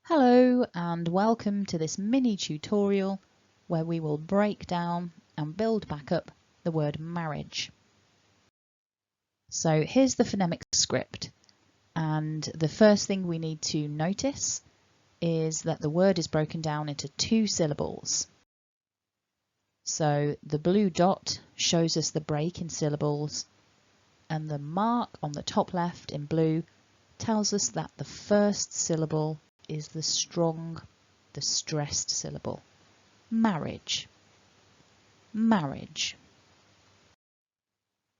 Hello and welcome to this mini tutorial where we will break down and build back up the word marriage. So here's the phonemic script, and the first thing we need to notice is that the word is broken down into 2 syllables. So the blue dot shows us the break in syllables, and the mark on the top left in blue tells us that the first syllable is the strong, the stressed syllable. Marriage. Marriage.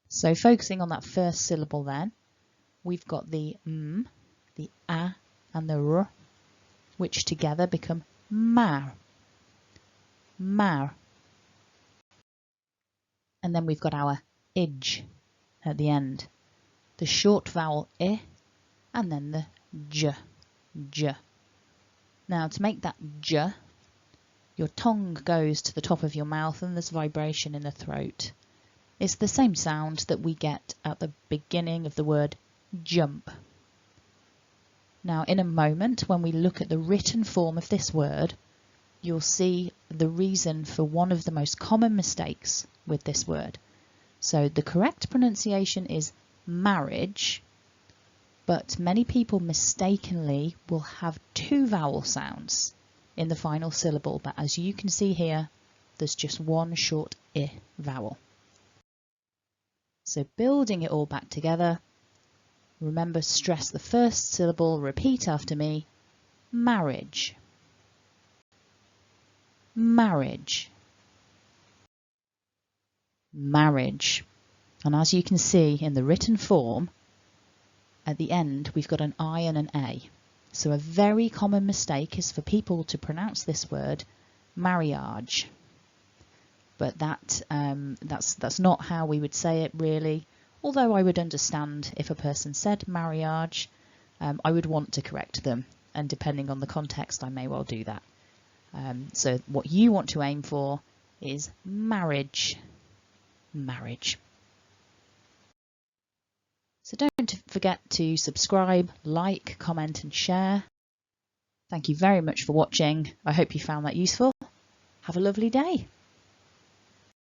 So focusing on that first syllable then, we've got the m, the a and the r, which together become mar. Mar. And then we've got our idge at the end. The short vowel I and then the j. J. Now to make that j, your tongue goes to the top of your mouth and there's vibration in the throat. It's the same sound that we get at the beginning of the word jump. Now in a moment, when we look at the written form of this word, you'll see the reason for one of the most common mistakes with this word. So the correct pronunciation is marriage, but many people mistakenly will have 2 vowel sounds in the final syllable, but as you can see here, there's just one short I vowel. So building it all back together, remember, stress the first syllable, repeat after me, marriage. Marriage. Marriage. And as you can see in the written form, at the end we've got an I and an A. So a very common mistake is for people to pronounce this word marriage. But that's not how we would say it really. Although I would understand if a person said marriage, I would want to correct them, and depending on the context I may well do that. So what you want to aim for is marriage. Marriage. So don't forget to subscribe, like, comment and share. Thank you very much for watching. I hope you found that useful. Have a lovely day.